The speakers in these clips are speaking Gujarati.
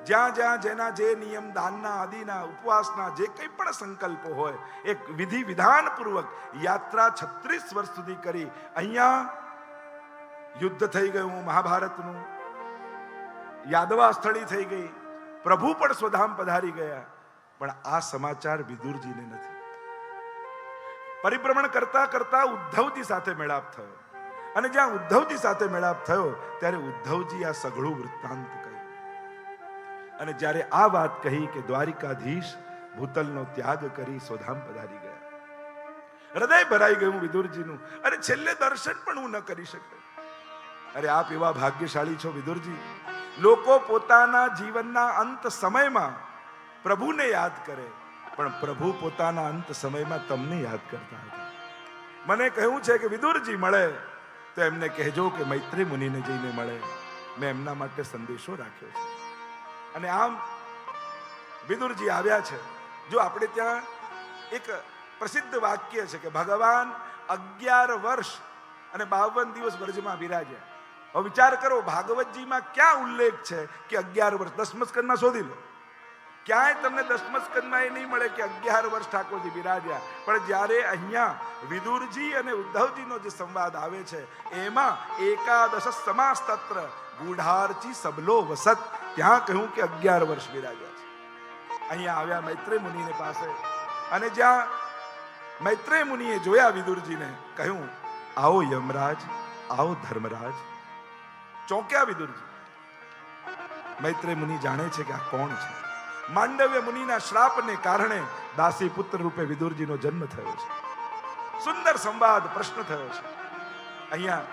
જ્યાં જ્યાં જેના જે નિયમ દાનના આદિના ઉપવાસના જે કંઈ પણ સંકલ્પો હોય એક વિધિ વિધાન પૂર્વક યાત્રા 36 વર્ષ સુધી કરી. અહીંયા યુદ્ધ થઈ ગયું મહાભારતનું, યાદવા સ્થળી થઈ ગઈ, પ્રભુ પણ સ્વધામ પધારી ગયા. પણ આ સમાચાર વિદુરજીને નથી. પરિભ્રમણ કરતા કરતા ઉદ્ધવજી સાથે મેળાપ થયો, અને જ્યાં ઉદ્ધવજી સાથે મેળાપ થયો ત્યારે ઉદ્ધવજી આ સઘળું વૃત્તાંત કહ્યું. અને જ્યારે આ વાત કહી કે દ્વારિકાધીશ ભૂતલનો ત્યાગ કરી સ્વધામ પધારી ગયા, હૃદય ભરાઈ ગયું વિદુરજીનું. અને છેલ્લે દર્શન પણ હું ન કરી શક્યો. અરે આપ એવા ભાગ્યશાળી છો વિદુરજી. લોકો પોતાના જીવનના અંત સમયમાં પ્રભુને યાદ કરે, પણ પ્રભુ પોતાના અંત સમયમાં તમને યાદ કરતા હતા. મને કહ્યું છે કે વિદુરજી મળે તો એમને કહેજો કે મૈત્રી મુનિને જઈને મળે. મેં એમના માટે સંદેશો રાખ્યો છે. અને આમ વિદુરજી આવ્યા છે. જો આપણે ત્યાં એક પ્રસિદ્ધ વાક્ય છે કે ભગવાન 11 વર્ષ અને 52 દિવસ વ્રજમાં બિરાજ્યા. હવે વિચાર કરો, ભાગવતજીમાં ક્યાં ઉલ્લેખ છે કે 11 વર્ષ? દસમ સ્કંદમાં શોધી લો, ક્યાંય તમને દસમ સ્કંદમાં એ નહીં મળે કે 11 વર્ષ ઠાકોરજી બિરાજ્યા. પણ જ્યારે અહીંયા વિદુરજી અને ઉદ્ધવજીનો જે સંવાદ આવે છે એમાં 11 સમાસ તત્ર ગૂઢાર્ચી સબલો વસત, ત્યાં કહ્યું કે 11 વર્ષ બિરાજ્યા છે. અહીંયા આવ્યા મૈત્રેય મુનિને પાસે, અને જ્યાં મૈત્રેય મુનિએ જોયા વિદુરજીને, કહ્યું આવો યમરાજ, આવો ધર્મરાજ. ચોંક્યા વિદુરજી. મૈત્રેય મુનિ જાણે છે કે આ કોણ છે. માંડવ્ય મુનિના શ્રાપને કારણે દાસી પુત્ર રૂપે વિદુરજીનો જન્મ થયો છે. સુંદર સંવાદ પ્રશ્ન થયો છે. અહીંયા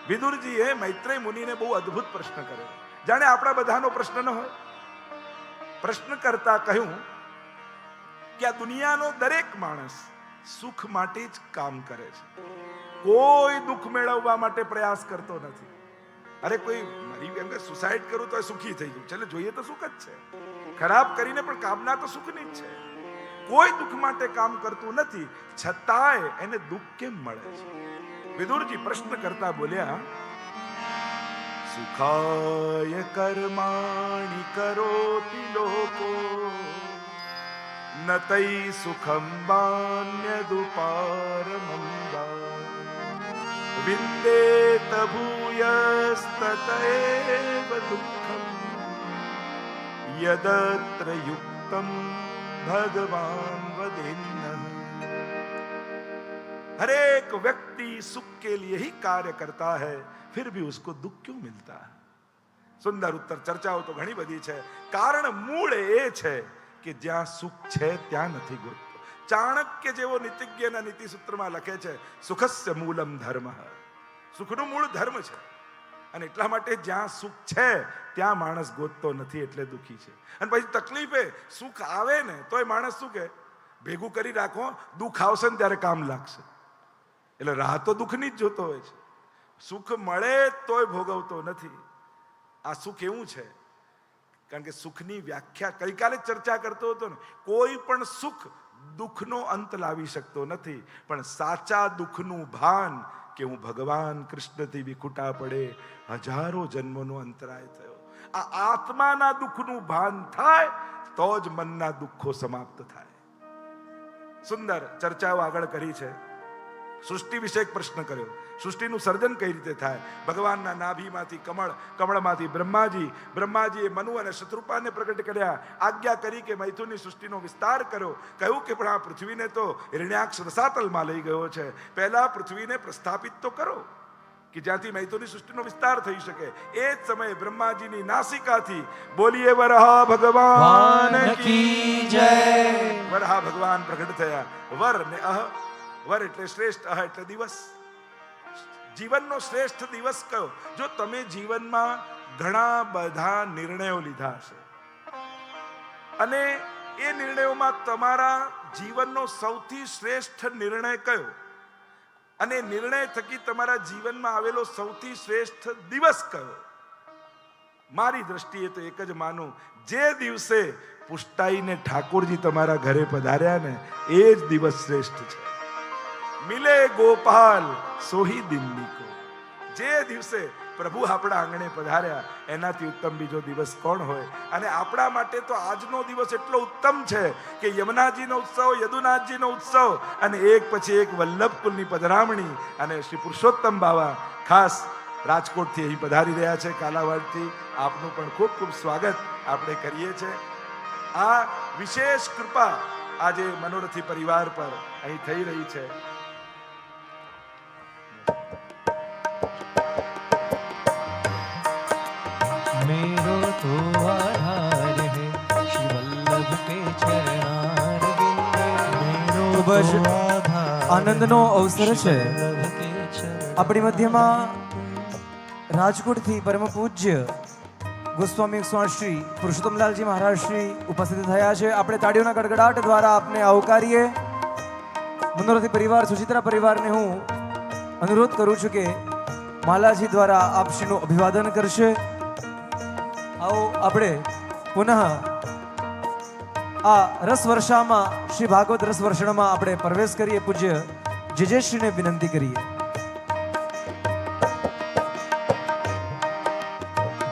વિદુરજીએ મૈત્રેય મુનિને બહુ અદ્ભુત પ્રશ્ન કર્યો, જાણે આપણા બધાનો પ્રશ્ન ન હોય. પ્રશ્ન કરતા કહ્યું કે આ દુનિયાનો દરેક માણસ સુખ માટે જ કામ કરે છે, કોઈ દુઃખ મેળવવા માટે પ્રયાસ કરતો નથી. અરે કોઈ મરી એમ કે સુસાઇડ કરું તો સુખી થઈ ગયું, ચાલે જોઈએ તો સુખ જ છે. ખરાબ કરીને પણ કામના તો સુખની જ છે. કોઈ દુઃખ માટે કામ કરતું નથી, છતાંય એને દુઃખ કેમ મળે છે? વિદુરજી પ્રશ્ન કરતા બોલ્યા, સુખાય કર્માણિ કરોતિ લોકો ન તૈ સુખમ વાન્યદુપારમં વિંદેત ભૂયસ્તતૈવ દુઃખમ યદત્ર યુક્તમ ભગવાન વદેન્નઃ. हर एक व्यक्ति सुख के लिए ही कार्य करता है, फिर भी उसको दुख क्यों मिलता है? सुंदर उत्तर. चर्चाओ तो घणी बधी છે. કારણ મૂળ એ છે કે જ્યાં સુખ છે ત્યાં નથી ગોતતો. ચાણક્ય જેવો નીતિજ્ઞના નીતિ સૂત્રમાં લખે છે, સુખસ્ય મૂલમ ધર્મ. સુખનું મૂળ ધર્મ છે, અને એટલા માટે જ્યાં સુખ છે ત્યાં માણસ ગોતતો નથી, એટલે દુઃખી છે. અને પછી તકલીફે સુખ આવે ને તોય માણસ શું કે ભેગું કરી રાખો, દુઃખ આવશે ને ત્યારે કામ લાગશે. એટલે રાહ તો દુઃખની જ જોતો હોય છે. સુખ મળે તોય ભોગવતો નથી. આ સુખ એવું છે, કારણ કે સુખની વ્યાખ્યા ગઈકાલે ચર્ચા કરતો હતો ને, કોઈ પણ સુખ દુઃખનો અંત લાવી શકતો નથી, પણ સાચા દુઃખનું ભાન કે હું ભગવાન કૃષ્ણથી વિખૂટા પડે હજારો જન્મનો અંતરાય થયો. આ આત્માના દુઃખનું ભાન થાય તો જ મનના દુઃખો સમાપ્ત થાય. સુંદર ચર્ચાઓ આગળ કરી છે. સૃષ્ટિ વિશે એક પ્રશ્ન કર્યો, સૃષ્ટિનું સર્જન કઈ રીતે થાય? ભગવાનના નાભીમાંથી કમળ, કમળમાંથી બ્રહ્માજી, બ્રહ્માજીએ મનુ અને શત્રુપાને પ્રગટ કર્યા, આજ્ઞા કરી કે મૈથુનની સૃષ્ટિનો વિસ્તાર કરો. કહ્યું કે પણ આ પૃથ્વીને તો હિરણ્યાક્ષ રસાતલમાં લઈ ગયો છે, પહેલા પૃથ્વીને પ્રસ્થાપિત તો કરો કે જ્યાંથી મૈથુનની સૃષ્ટિનો વિસ્તાર થઈ શકે. એ જ સમયે બ્રહ્માજીની નાસિકાથી બોલીએ વરહા ભગવાન કી જય. વરહા ભગવાન પ્રગટ થયા. વર ને અહ, વર એટલે શ્રેષ્ઠ, અહ એટલે દિવસ. જીવનનો શ્રેષ્ઠ દિવસ કયો? જો તમે જીવનમાં ઘણા બધા નિર્ણયો લીધા હશે અને એ નિર્ણયોમાં તમારા જીવનનો સૌથી શ્રેષ્ઠ નિર્ણય કયો, અને નિર્ણય થકી તમારા જીવનમાં આવેલો સૌથી શ્રેષ્ઠ દિવસ કયો? મારી દ્રષ્ટિએ તો એક જ માનું, જે દિવસે પુષ્ટાઈને ઠાકોરજી તમારા ઘરે પધાર્યા ને એ જ દિવસ શ્રેષ્ઠ છે. મિલે ગોપાલ સોહી દિલ્હી કો. જે દિવસે પ્રભુ આપણા આંગણે પધાર્યા, એનાથી ઉત્તમ બીજો દિવસ કોણ હોય? અને આપણા માટે તો આજનો દિવસ એટલો ઉત્તમ છે કે યમુનાજીનો ઉત્સવ, યદુનાથજીનો ઉત્સવ અને એક પછી એક વલ્લભ કુલની પધરામણી. અને શ્રી પુરુષોત્તમ બાવા ખાસ રાજકોટથી અહીં પધારી રહ્યા છે, કાલાવાડથી. આપનું પણ ખૂબ ખૂબ સ્વાગત આપણે કરીએ છીએ. આ વિશેષ કૃપા આજે મનોરથી પરિવાર પર અહીં થઈ રહી છે. मेरो तो आधार है श्री वल्लभ के चरणार बिंदे. ખૂબ જ આનંદનો અવસર છે. આપણી મધ્યમાં રાજકોટથી પરમ પૂજ્ય ગોસ્વામી સ્વામી શ્રી પુરુષોત્તમલાલજી મહારાજ શ્રી ઉપસ્થિત થયા છે. આપણે તાળીઓના ગડગડાટ દ્વારા આપને આવકારીએ. મનોરથી પરિવાર, સુચિત્રા પરિવારને હું અનુરોધ કરું છું કે માલાજી દ્વારા આપશ્રીનું અભિવાદન કરશે. આવો આપણે પુનઃ આ રસ વર્ષામાં, શ્રી ભાગવત રસ વર્ષામાં આપણે પ્રવેશ કરીએ. પૂજ્ય જેજેશ્રીને વિનંતી કરીએ.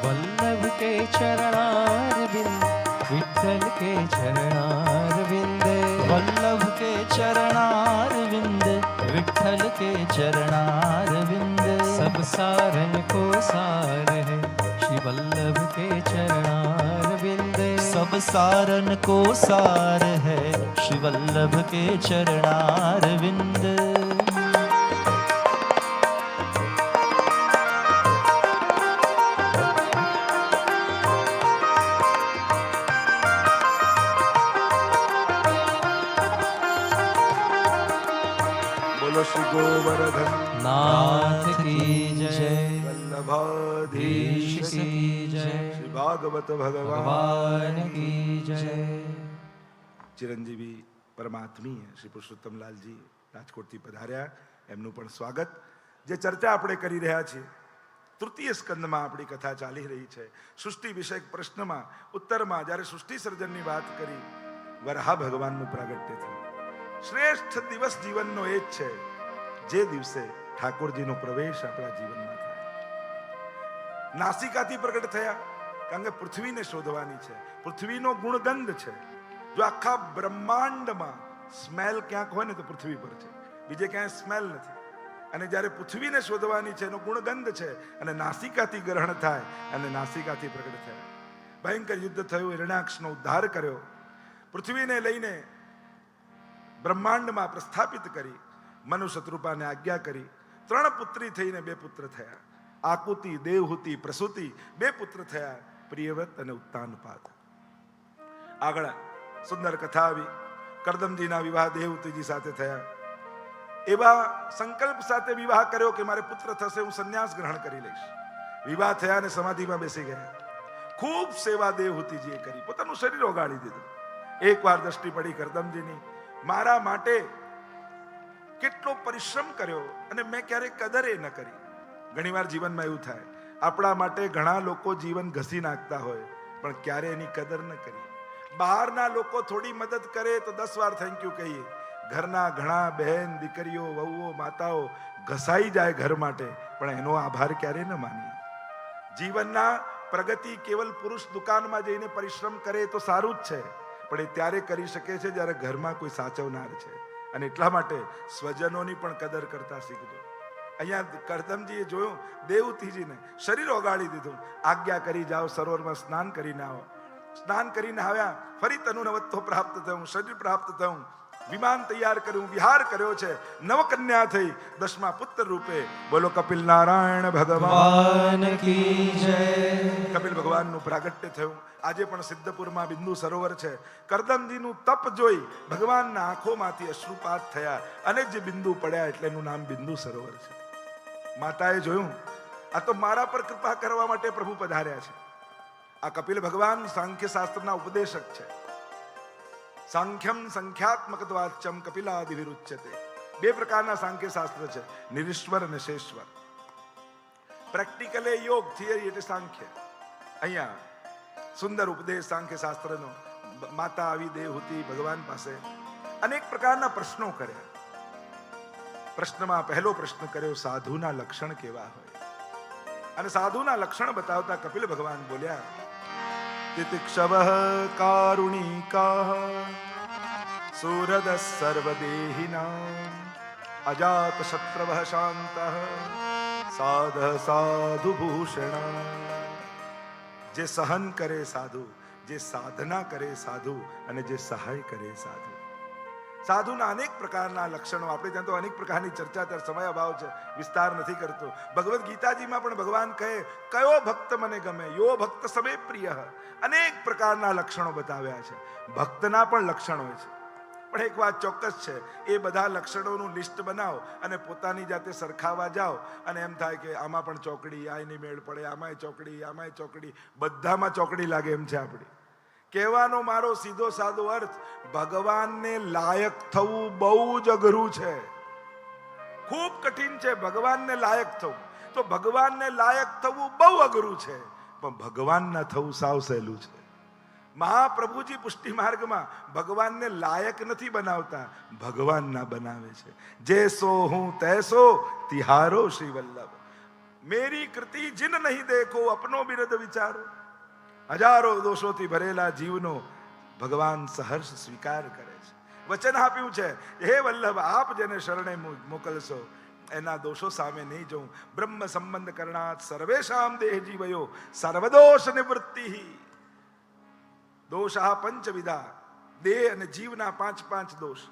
वल्लभ के चरणार बिंद, विठ्ठल के चरणार बिंद. वल्लभ के चरणार बिंद, विठ्ठल के चरणार बिंद. सब सारन को सार है श्री वल्लभ के चरणार बिंद. सब सारन को सार है श्री वल्लभ के चरणार बिंद. બોલો શ્રી ગોવર્ધન नाथ की जय, વલ્લભાધીશ की जय, શ્રી ભાગવત ભગવાન भगवान की जय. ચિરંજીવી પરમાત્મીય શ્રી પુરુષોત્તમલાલજી રાજકોટથી પધાર્યા, એમનું પણ સ્વાગત. જે ચર્ચા આપણે કરી રહ્યા છીએ, તૃતીય સ્કંદમાં આપણી કથા ચાલી રહી છે. સૃષ્ટિ વિષયક પ્રશ્નમાં ઉત્તરમાં જ્યારે સૃષ્ટિ સર્જનની વાત કરી, વરાહ ભગવાનનું પ્રાગટ્ય થયું. શ્રેષ્ઠ દિવસ જીવનનો એ જ છે જે દિવસે ઠાકોરજીનો પ્રવેશ આપણા જીવનમાં થાય. નાસિકાથી પ્રગટ થયા, કારણ કે પૃથ્વીને શોધવાની છે. પૃથ્વીનો ગુણગંધ છે. જો આખા બ્રહ્માંડમાં સ્મેલ ક્યાંક હોય ને તો પૃથ્વી પર છે, બીજે ક્યાંય સ્મેલ નથી. અને જ્યારે પૃથ્વીને શોધવાની છે, એનો ગુણગંધ છે, અને નાસિકાથી ગ્રહણ થાય અને નાસિકાથી પ્રગટ થયા. ભયંકર યુદ્ધ થયું, હિરણ્યાક્ષનો ઉદ્ધાર કર્યો, પૃથ્વીને લઈને બ્રહ્માંડમાં પ્રસ્થાપિત કરી, મનુ શત્રુપાને આજ્ઞા કરી. 3 પુત્રી થઈને 2 પુત્ર થયા. આકુતિ, દેવહૂતિ, પ્રસૂતિ 2 પુત્ર થયા, પ્રિયવ્રત અને ઉત્તાનપાદ. આગળ સુંદર કથા આવી. કરદમજીના વિવાહ દેવહૂતિજી સાથે થયા. એવા સંકલ્પ સાથે વિવાહ કર્યો કે મારે પુત્ર થશે, હું સંન્યાસ ગ્રહણ કરી લઈશ. વિવાહ થયા અને સમાધિમાં બેસી ગયા. ખૂબ સેવા દેવહૂતિજીએ કરી, પોતાનું શરીર ઓગાળી દીધું. એકવાર દ્રષ્ટિ પડી કરદમજીની, મારા માટે કેટલો પરિશ્રમ કર્યો અને મેં ક્યારેય કદરે ન કરી. ઘણીવાર જીવનમાં એવું થાય, આપણા માટે ઘણા લોકો જીવન ઘસી નાખતા હોય, પણ ક્યારે એની કદર ન કરી. બહારના લોકો થોડી મદદ કરે તો 10 વાર થેન્ક યુ કહીએ. ઘરના ઘણા બહેન, દીકરીઓ, વહુઓ, માતાઓ ઘસાઈ જાય ઘર માટે, પણ એનો આભાર ક્યારે ન માનીએ. જીવનના પ્રગતિ કેવલ પુરુષ દુકાનમાં જઈને પરિશ્રમ કરે તો સારું જ છે, પણ એ ત્યારે કરી શકે છે જ્યારે ઘરમાં કોઈ સાચવનાર છે. અને એટલા માટે સ્વજનોની પણ કદર કરતા શીખજો. અહીંયા કરદમજીએ જોયું, દેવહૂતિજીને શરીર ઓગાળી દીધું, આજ્ઞા કરી જાઓ સરોવરમાં સ્નાન કરીને આવો. સ્નાન કરીને આવ્યા, ફરી તનુનવત્વ પ્રાપ્ત થયું, શરીર પ્રાપ્ત થયું, વિમાન તૈયાર કર્યું, વિહાર કર્યો છે, નવકન્યા થઈ, 10મા પુત્ર રૂપે. બોલો કપિલ નારાયણ ભગવાન की जय. કપિલ ભગવાનનું પ્રાગટ્ય થયું. આજે પણ સિદ્ધપુરમાં બિંદુ સરોવર છે. કરદમજીનું તપ જોઈ ભગવાનના આંખોમાંથી અશ્રુપાત થયા અને જે બિંદુ પડ્યા એટલે એનું નામ બિંદુ સરોવર છે. માતાએ જોયું, આ તો મારા પર કૃપા કરવા માટે પ્રભુ પધાર્યા છે. આ કપિલ ભગવાન સાંખ્ય શાસ્ત્રના ઉપદેશક છે. સાંખ્યમ સંખ્યાત્મકત્વાચ્યમ કપિલાદિ વિરુચ્યતે. 2 પ્રકારના સાંખ્ય શાસ્ત્ર છે, નિરીશ્વર અને શેશ્વર. પ્રેક્ટિકલે યોગ, થિયરી એટલે સાંખ્ય. અહીંયા સુંદર ઉપદેશ સાંખ્ય શાસ્ત્રનો. માતા આવી દેવહૂતિ ભગવાન પાસે અનેક પ્રકારના પ્રશ્નો કર્યા. પ્રશ્નમાં પહેલો પ્રશ્ન કર્યો, સાધુના લક્ષણ કેવા હોય? અને સાધુના લક્ષણ બતાવતા કપિલ ભગવાન બોલ્યા, તિતિક્ષવઃ કારુણિકાઃ સુહૃદ સર્વદેહિનાં અજાત શત્રવઃ શાંતઃ સાધઃ સાધુ ભૂષણ. જે સહન કરે સાધુ, જે સાધના કરે સાધુ, અને જે સહાય કરે સાધુ. સાધુના અનેક પ્રકારના લક્ષણો, આપણે ત્યાં તો અનેક પ્રકારની ચર્ચા, ત્યારે સમય અભાવ છે, વિસ્તાર નથી કરતો. ભગવદ્ ગીતાજીમાં પણ ભગવાન કહે, કયો ભક્ત મને ગમે, યો ભક્ત સમે પ્રિય. અનેક પ્રકારના લક્ષણો બતાવ્યા છે. ભક્તના પણ લક્ષણ હોય છે, પણ એક વાત ચોક્કસ છે, એ બધા લક્ષણોનું લિસ્ટ બનાવો અને પોતાની જાતે સરખાવા જાઓ અને એમ થાય કે આમાં પણ ચોકડી, આ નહીં મેળ પડે, આમાંય ચોકડી, આમાંય ચોકડી, બધામાં ચોકડી લાગે એમ છે આપણી. કહેવાનો મારો સીધો સાદો અર્થ, ભગવાનને લાયક થવું બહુ જ અઘરું છે, ખૂબ કઠિન છે ભગવાનને લાયક થવું. તો ભગવાનને લાયક થવું બહુ અઘરું છે, પણ ભગવાનના થવું સાવ સહેલું છે. મહાપ્રભુજી પુષ્ટિ માર્ગમાં ભગવાનને લાયક નથી બનાવતા, ભગવાનના બનાવે છે. જૈસો હું તૈસો તિહારો શ્રી વલ્લભ, મેરી કૃતિ જીન નહીં દેખો અપનો બિરદ વિચારો. હજારો દોષોથી ભરેલા જીવનો ભગવાન સહર્ષ સ્વીકાર કરે છે. વચન આપ્યું છે, હે વલ્લભ આપ જેને શરણે મોકલશો એના દોષો સામે નહીં જોઉં. બ્રહ્મ સંબંધ કરણાત સર્વેશામ દેહ જીવયો સર્વદોષ નિવૃત્તિ. દોષ આ પંચવિધા, દેહ અને જીવના 5 દોષ.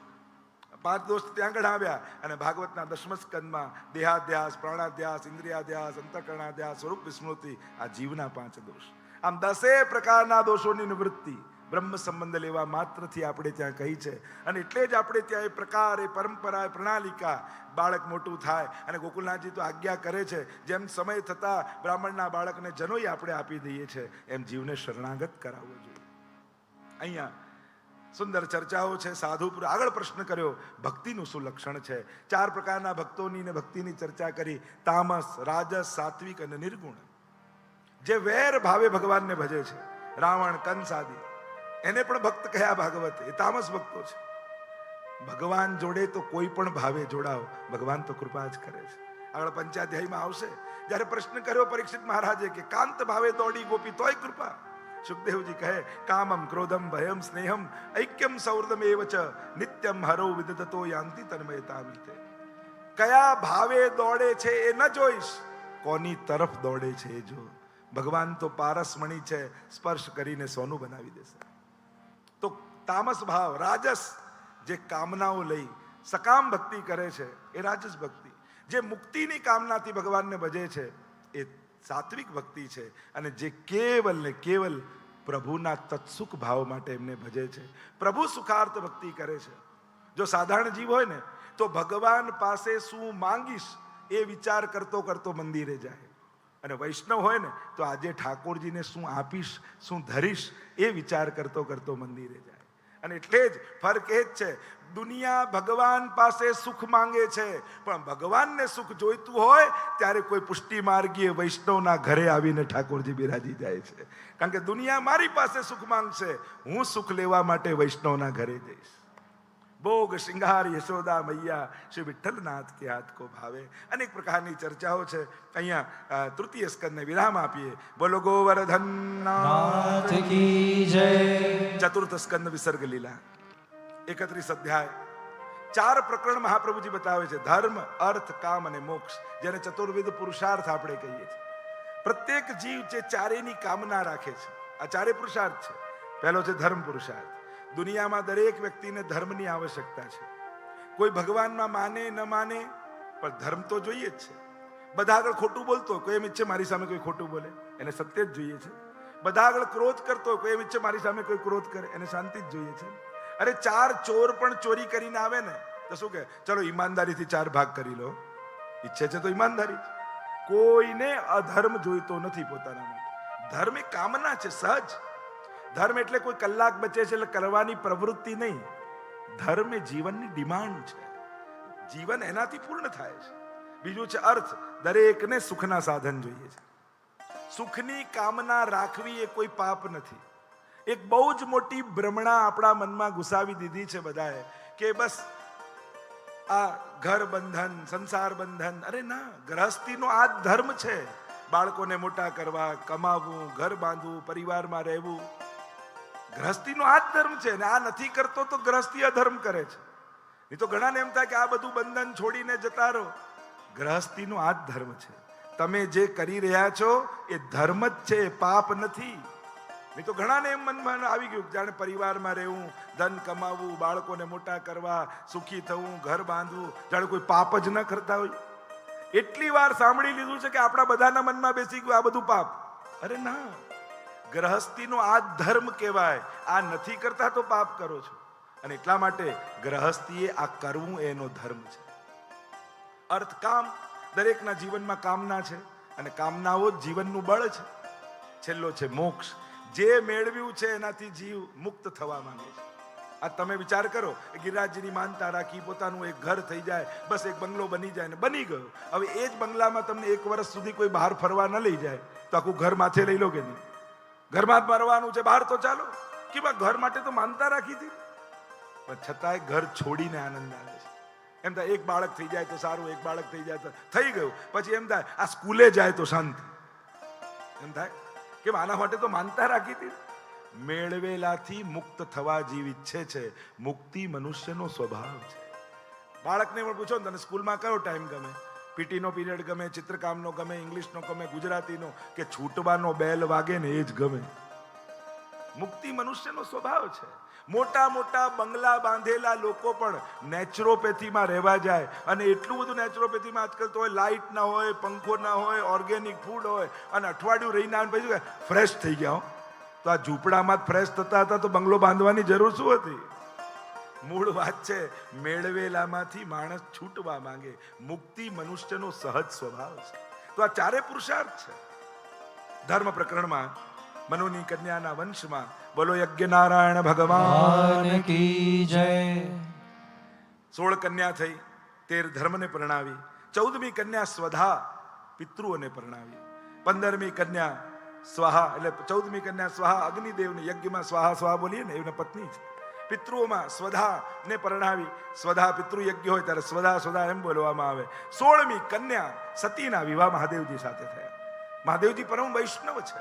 5 દોષ ત્યાં આગળ આવ્યા અને ભાગવતના 10મ સ્કંદમાં દેહાધ્યાસ, પ્રાણાધ્યાસ, ઇન્દ્રિયાધ્યાસ, અંતઃકરણાધ્યાસ, સ્વરૂપ વિસ્મૃતિ, આ જીવના 5 દોષ. આમ 10 પ્રકારના દોષોની નિવૃત્તિ બ્રહ્મ સંબંધ લેવા માત્રથી આપણે ત્યાં કહી છે. અને એટલે જ આપણે ત્યાં એ પ્રકાર, એ પરંપરા, એ પ્રણાલિકા, બાળક મોટું થાય અને ગોકુલનાથજી તો આજ્ઞા કરે છે, જેમ સમય થતા બ્રાહ્મણના બાળકને જનોઈ આપણે આપી દઈએ છીએ, એમ જીવને શરણાગત કરાવવો જોઈએ. અહીંયા સુંદર ચર્ચાઓ છે. સાધુ આગળ પ્રશ્ન કર્યો, ભક્તિનું શું લક્ષણ છે? 4 પ્રકારના ભક્તોની ને ભક્તિની ચર્ચા કરી, તામસ, રાજસ, સાત્વિક અને નિર્ગુણ. જે વેર ભાવે ભગવાનને ભજે છે, રાવણ, કંસ આદિ, એને પણ ભક્ત કહ્યા ભાગવત, એ તામસ ભક્તો છે. ભગવાન જોડે તો કોઈ પણ ભાવે જોડાઓ, ભગવાન તો કૃપા જ કરે છે. આગળ 5 અધ્યાયમાં આવશે, જ્યારે પ્રશ્ન કર્યો પરીક્ષિત મહારાજે કે કાંત ભાવે દોડી ગોપી તોય કૃપા. સુખદેવજી કહે, કામમ ક્રોધમ ભયમ સ્નેહમ ઐક્યમ સૌર્દમ એવચ નિત્યમ હરો વિદધતો યાંતિ તન્મયતામિતે. કયા ભાવે દોડે છે એ ન જોઈશ, કોની તરફ દોડે છે એ જો. ભગવાન તો પારસમણી છે, સ્પર્શ કરીને સોનું બનાવી દેશે. તો તામસ ભાવ, રાજસ, જે કામનાઓ લઈ સકામ ભક્તિ કરે છે એ રાજસ ભક્તિ. જે મુક્તિની કામનાથી ભગવાનને ભજે છે એ સાત્વિક ભક્તિ છે. અને જે કેવલ ને કેવલ પ્રભુના તત્સુખ ભાવ માટે એમને ભજે છે, પ્રભુ સુખાર્થ ભક્તિ કરે છે. જો સાધારણ જીવ હોય ને તો ભગવાન પાસે શું માંગીશ એ વિચાર કરતો કરતો મંદિરે જાય, અને વૈષ્ણવ હોય ને તો આજે ઠાકોરજીને શું આપીશ, શું ધરીશ એ વિચાર કરતો કરતો મંદિરે જાય. અને એટલે જ ફરક એ જ છે, દુનિયા ભગવાન પાસે સુખ માંગે છે, પણ ભગવાનને સુખ જોઈતું હોય ત્યારે કોઈ પુષ્ટિ માર્ગીય વૈષ્ણવના ઘરે આવીને ઠાકોરજી બિરાજી જાય છે. કારણ કે દુનિયા મારી પાસે સુખ માંગશે, હું સુખ લેવા માટે વૈષ્ણવના ઘરે જઈશ. ભોગ શ્રૃંગાર યશોદા મૈયા શ્રી વિઠ્ઠલનાથ કે હાથ કો ભાવે. અનેક પ્રકારની ચર્ચાઓ છે. અહીંયા તૃતીય સ્કંદને વિરામ આપીએ. બોલો ગોવર્ધન નાથ કી જય. ચતુર્થ સ્કંદ વિસર્ગ લીલા 31 અધ્યાય. 4 પ્રકરણ મહાપ્રભુજી બતાવે છે, ધર્મ, અર્થ, કામ અને મોક્ષ, જેને ચતુર્વિધ પુરુષાર્થ આપણે કહીએ છીએ. પ્રત્યેક જીવ જે ચારેયની કામના રાખે છે, આ 4 પુરુષાર્થ છે. પહેલો છે ધર્મ પુરુષાર્થ. દુનિયામાં દરેક વ્યક્તિને ધર્મની આવશ્યકતા છે. કોઈ ભગવાનમાં માને ન માને, પણ ધર્મ તો જોઈએ જ છે. બધા આગળ ખોટું બોલતો, કોઈ એમ ઈચ્છે મારી સામે કોઈ ખોટું બોલે, એને સત્ય જ જોઈએ છે. બધા આગળ ક્રોધ કરતો, કોઈ એમ ઈચ્છે મારી સામે કોઈ ક્રોધ કરે, એને શાંતિ જ જોઈએ છે. અરે 4 ચોર પણ ચોરી કરીને આવે ને તો શું કહે, ચલો ઈમાનદારીથી 4 ભાગ કરી લો. ઈચ્છે છે તો ઈમાનદારી. કોઈને અધર્મ જોઈતો નથી પોતાના માટે. ધર્મ એ કામના છે, સહજ. ધર્મ એટલે કોઈ કલાક બચે છે એટલે કરવાની પ્રવૃત્તિ નહીં. ધર્મ એ જીવનની ડિમાન્ડ છે, જીવન એનાથી પૂર્ણ થાય છે. બીજું છે અર્થ, દરેકને સુખના સાધન જોઈએ છે. સુખની કામના રાખવી એ કોઈ પાપ નથી. એક બહુ જ મોટી ભ્રમણા આપણા મનમાં ઘુસાવી દીધી છે બધાએ કે બસ આ ઘર બંધન, સંસાર બંધન. અરે ના, ગ્રહસ્થીનો આ ધર્મ છે. બાળકોને મોટા કરવા, કમાવવું, ઘર બાંધવું, પરિવારમાં રહેવું, ગ્રહસ્થીનો આ જ ધર્મ છે. ને આ નથી કરતો તો ગ્રહસ્થી અધર્મ કરે છે. એ તો ઘણાને એમ થાય કે આ બધું બંધન છોડીને જતા રહો. ગ્રહસ્થીનો આ જ ધર્મ છે. તમે જે કરી રહ્યા છો એ ધર્મ જ છે, પાપ નથી. નહીં તો ઘણાને એમ મનમાં આવી ગયું જાણે પરિવારમાં રહેવું, ધન કમાવવું, બાળકોને મોટા કરવા, સુખી થવું, ઘર બાંધવું, જાણે કોઈ પાપ જ ન કરતા હોય. એટલી વાર સાંભળી લીધું છે કે આપણા બધાના મનમાં બેસી ગયું આ બધું પાપ. અરે ના, ગ્રહસ્થીનો આ જ ધર્મ કહેવાય. આ નથી કરતા તો પાપ કરો છો. અને એટલા માટે ગ્રહસ્થીએ આ કરવું એનો ધર્મ છે. અર્થ કામ, દરેકના જીવનમાં કામના છે અને કામનાઓ જ જીવનનું બળ છે. છેલ્લો છે મોક્ષ. જે મેળવ્યું છે એનાથી જીવ મુક્ત થવા માંગે છે. આ તમે વિચાર કરો, ગિરિરાજજીની માનતા રાખી, પોતાનું એક ઘર થઈ જાય, બસ એક બંગલો બની જાય ને બની ગયો. હવે એ જ બંગલામાં તમને એક વર્ષ સુધી કોઈ બહાર ફરવા ન લઈ જાય તો આખું ઘર માથે લઈ લો કે નહીં? ઘરમાં જ મરવાનું છે, બહાર તો ચાલો કે ઘર માટે તો માનતા રાખી હતી, પણ છતાંય ઘર છોડીને આનંદ આવે છે. એમ થાય એક બાળક થઈ જાય તો સારું, એક બાળક થઈ જાય તો થઈ ગયું. પછી એમ થાય આ સ્કૂલે જાય તો શાંતિ. એમ થાય કે આના માટે તો માનતા રાખી હતી. મેળવેલાથી મુક્ત થવા જેવી ઈચ્છે છે. મુક્તિ મનુષ્યનો સ્વભાવ છે. બાળકને પણ પૂછો ને તને સ્કૂલમાં કયો ટાઈમ ગમે? પીટીનો પીરિયડ ગમે, ચિત્રકામનો ગમે, ઇંગ્લિશનો ગમે, ગુજરાતીનો, કે છૂટવાનો બેલ વાગે ને એ જ ગમે? મુક્તિ મનુષ્યનો સ્વભાવ છે. મોટા મોટા બંગલા બાંધેલા લોકો પણ નેચરોપેથીમાં રહેવા જાય, અને એટલું બધું નેચરોપેથીમાં આજકાલ તો હોય, લાઇટ ના હોય, પંખો ના હોય, ઓર્ગેનિક ફૂડ હોય, અને અઠવાડિયું રહીને આવે પછી ફ્રેશ થઈ ગયા. તો આ ઝૂંપડામાં જ ફ્રેશ થતા હતા તો બંગલો બાંધવાની જરૂર શું હતી? મૂળ વાત છે મેળવેલામાંથી માણસ છૂટવા માંગે. મુક્તિ મનુષ્યનો સહજ સ્વભાવ છે. તો આ ચારે પુરુષાર્થ છે. ધર્મ પ્રકરણમાં મનુની કન્યાના વંશમાં બોલો યજ્ઞ નારાયણ ભગવાન કી જય. 16 કન્યા થઈ, 13 ધર્મને પરણાવી, 14મી કન્યા સ્વધા પિતૃઓને પરણાવી, 15મી કન્યા સ્વાહા, એટલે 14મી કન્યા સ્વાહા અગ્નિદેવને યજ્ઞમાં સ્વાહા સ્વાહા બોલીએ ને એના પત્ની છે. પિતૃઓમાં સ્વધા ને પરણાવી. સ્વધા પિતૃ યજ્ઞ હોય ત્યારે સ્વધા સ્વધા એમ બોલવામાં આવે. 16મી કન્યા સતીના વિવાહ મહાદેવજી સાથે થયા. મહાદેવજી પરમ વૈષ્ણવ છે,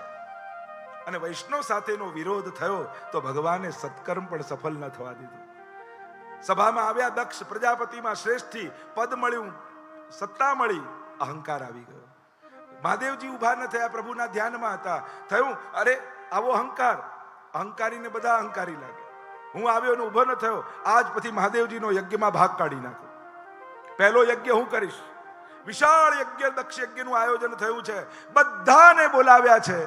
અને વૈષ્ણવ સાથેનો વિરોધ થયો તો ભગવાને સત્કર્મ પણ સફળ ન થવા દીધું. સભામાં આવ્યા દક્ષ પ્રજાપતિમાં શ્રેષ્ઠી, પદ મળ્યું, સત્તા મળી, અહંકાર આવી ગયો. મહાદેવજી ઉભા ન થયા, પ્રભુના ધ્યાનમાં હતા. થયું અરે આવો અહંકાર, અહંકારીને બધા અહંકારી લાગે. હું આવ્યો ને ઉભો ન થયો, આજ પછી મહાદેવજીનો યજ્ઞમાં ભાગ કાઢી નાખો. પહેલો યજ્ઞ હું કરીશ. વિશાળ યજ્ઞ, દક્ષ યજ્ઞનું આયોજન થયું છે. બધાને બોલાવ્યા છે,